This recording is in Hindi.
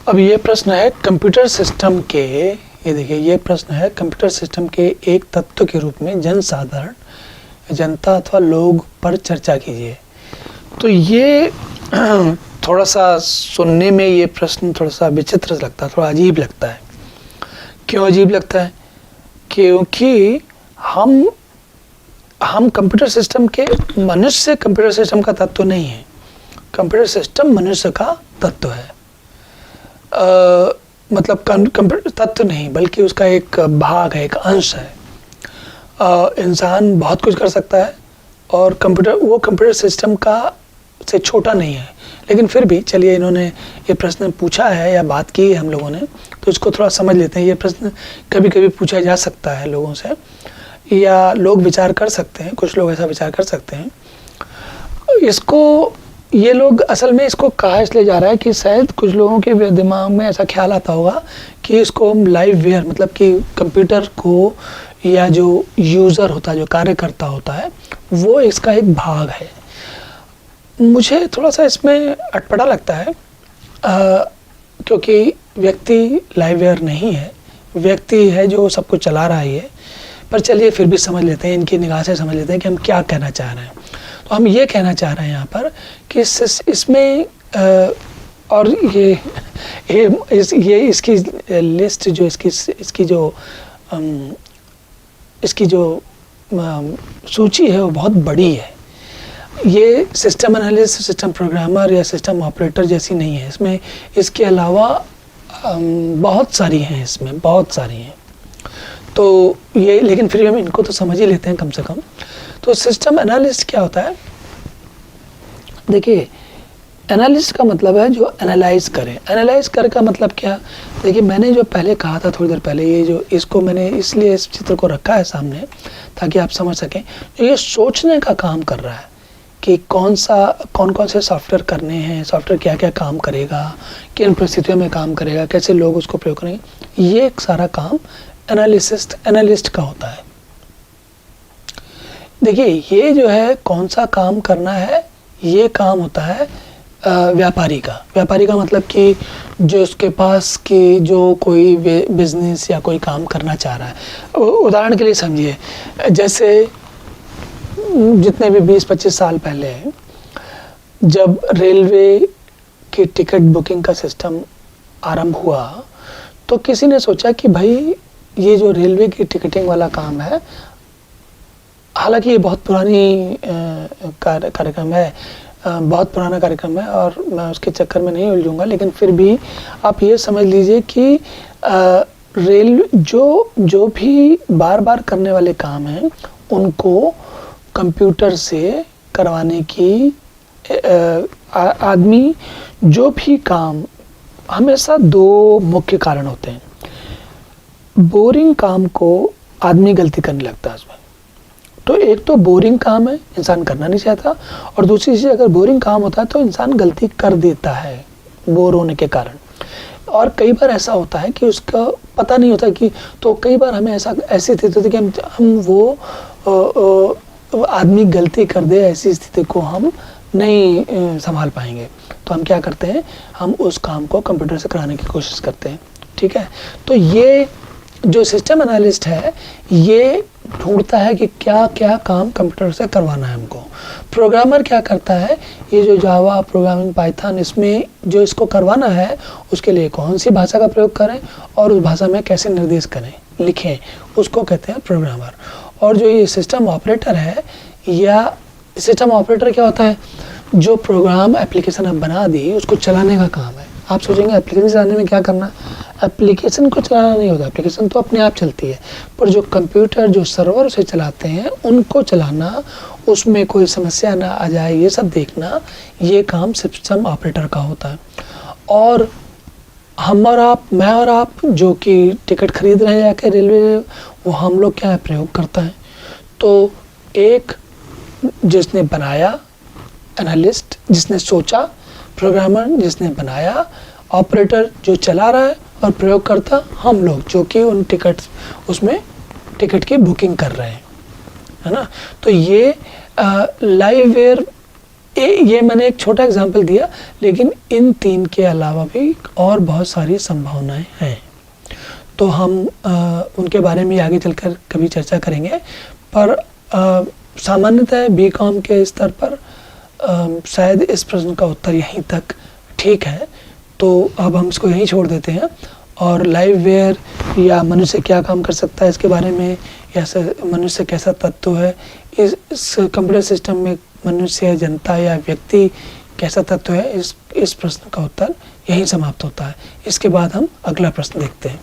अब ये प्रश्न है कंप्यूटर सिस्टम के, ये देखिए ये प्रश्न है कंप्यूटर सिस्टम के एक तत्व के रूप में जनसाधारण जनता अथवा लोग पर चर्चा कीजिए। तो ये थोड़ा सा सुनने में ये प्रश्न थोड़ा सा विचित्र लगता है, थोड़ा अजीब लगता है। क्यों अजीब लगता है? क्योंकि हम कंप्यूटर सिस्टम के, मनुष्य कंप्यूटर सिस्टम का तत्व नहीं है, कंप्यूटर सिस्टम मनुष्य का तत्व है। मतलब कंप्यूटर तत्व नहीं बल्कि उसका एक भाग है, एक अंश है। इंसान बहुत कुछ कर सकता है और कंप्यूटर सिस्टम का से छोटा नहीं है। लेकिन फिर भी चलिए, इन्होंने ये प्रश्न पूछा है या बात की है हम लोगों ने, तो इसको थोड़ा समझ लेते हैं। ये प्रश्न कभी कभी पूछा जा सकता है लोगों से, या लोग विचार कर सकते हैं, कुछ लोग ऐसा विचार कर सकते हैं। इसको ये लोग असल में इसको कहा इसलिए जा रहा है कि शायद कुछ लोगों के दिमाग में ऐसा ख्याल आता होगा कि इसको हम लाइव वेयर, मतलब कि कंप्यूटर को या जो यूज़र होता है, जो कार्यकर्ता होता है, वो इसका एक भाग है। मुझे थोड़ा सा इसमें अटपटा लगता है, क्योंकि व्यक्ति लाइव वेयर नहीं है, व्यक्ति है जो सब कुछ चला रहा है। पर चलिए फिर भी समझ लेते हैं, इनकी निगाह से समझ लेते हैं कि हम क्या कहना चाह रहे हैं। तो हम ये कहना चाह रहे हैं यहाँ पर कि इसमें और ये इसकी लिस्ट जो इसकी जो सूची है वो बहुत बड़ी है। ये सिस्टम एनालिस्ट, सिस्टम प्रोग्रामर या सिस्टम ऑपरेटर जैसी नहीं है। इसमें इसके अलावा बहुत सारी हैं, इसमें बहुत सारी हैं। तो ये, लेकिन फिर हम इनको तो समझ ही लेते हैं कम से कम। तो सिस्टम एनालिस्ट क्या होता है? देखिए, एनालिस्ट का मतलब है जो एनालाइज करे। एनालाइज करे का मतलब क्या? देखिए, मैंने जो पहले कहा था थोड़ी देर पहले, ये जो इसको मैंने इसलिए इस चित्र को रखा है सामने ताकि आप समझ सकें। ये सोचने का काम कर रहा है कि कौन कौन से सॉफ्टवेयर करने हैं, सॉफ्टवेयर क्या क्या काम करेगा, किन परिस्थितियों में काम करेगा, कैसे लोग उसको प्रयोग करेंगे। ये एक सारा काम एनालिस्ट का होता है। देखिए, ये जो है कौन सा काम करना है, ये काम होता है व्यापारी का। व्यापारी का मतलब कि जो उसके पास की जो कोई बिजनेस या कोई काम करना चाह रहा है। उदाहरण के लिए समझिए, जैसे जितने भी 20-25 साल पहले जब रेलवे की टिकट बुकिंग का सिस्टम आरंभ हुआ, तो किसी ने सोचा कि भाई ये जो रेलवे की टिकटिंग वाला काम है, हालांकि ये बहुत पुरानी कार्यक्रम है, बहुत पुराना कार्यक्रम है और मैं उसके चक्कर में नहीं उलझूंगा, लेकिन फिर भी आप ये समझ लीजिए कि रेल जो भी बार बार करने वाले काम हैं उनको कंप्यूटर से करवाने की आदमी जो भी काम, हमेशा दो मुख्य कारण होते हैं। बोरिंग काम को आदमी गलती करने लगता है उसमें। तो एक तो बोरिंग काम है, इंसान करना नहीं चाहता, और दूसरी चीज़, अगर बोरिंग काम होता है तो इंसान गलती कर देता है बोर होने के कारण। और कई बार ऐसा होता है कि उसका पता नहीं होता कि, तो कई बार हमें ऐसी स्थिति होती है कि हम वो आदमी गलती कर दे, ऐसी स्थिति को हम नहीं संभाल पाएंगे। तो हम क्या करते हैं, हम उस काम को कंप्यूटर से कराने की कोशिश करते हैं। ठीक है, तो ये जो सिस्टम एनालिस्ट है, ये ढूंढता है कि क्या क्या काम कंप्यूटर से करवाना है हमको। प्रोग्रामर क्या करता है, ये जो जावा, प्रोग्रामिंग, पाइथन, इसमें जो इसको करवाना है उसके लिए कौन सी भाषा का प्रयोग करें और उस भाषा में कैसे निर्देश करें, लिखें, उसको कहते हैं प्रोग्रामर। और जो ये सिस्टम ऑपरेटर है, या सिस्टम ऑपरेटर क्या होता है, जो प्रोग्राम एप्लीकेशन आप बना दी उसको चलाने का काम है। आप सोचेंगे एप्लीकेशन चलाने में क्या करना, एप्लीकेशन को चलाना नहीं होता, एप्लीकेशन तो अपने आप चलती है, पर जो कंप्यूटर, जो सर्वर उसे चलाते हैं, उनको चलाना, उसमें कोई समस्या ना आ जाए, ये सब देखना, ये काम सिस्टम ऑपरेटर का होता है। और हम और आप, मैं और आप जो कि टिकट खरीद रहे हैं जाके रेलवे, वो हम लोग क्या है, प्रयोग करता है। तो एक जिसने बनाया एनालिस्ट, जिसने सोचा, प्रोग्रामर जिसने बनाया, ऑपरेटर जो चला रहा है, और प्रयोगकर्ता हम लोग जो कि उन उसमें टिकट की बुकिंग कर रहे हैं, है ना। तो ये लाइव वेयर ये मैंने एक छोटा एग्जांपल दिया, लेकिन इन 3 के अलावा भी और बहुत सारी संभावनाएं हैं। तो हम उनके बारे में आगे चलकर कभी चर्चा करेंगे। पर सामान्यतः बीकॉम के स्तर पर शायद इस प्रश्न का उत्तर यहीं तक ठीक है। तो अब हम इसको यहीं छोड़ देते हैं और लाइव वेयर या मनुष्य क्या काम कर सकता है इसके बारे में, या मनुष्य कैसा तत्व है, इस कंप्यूटर सिस्टम में मनुष्य, जनता या व्यक्ति कैसा तत्व है, इस प्रश्न का उत्तर यहीं समाप्त होता है। इसके बाद हम अगला प्रश्न देखते हैं।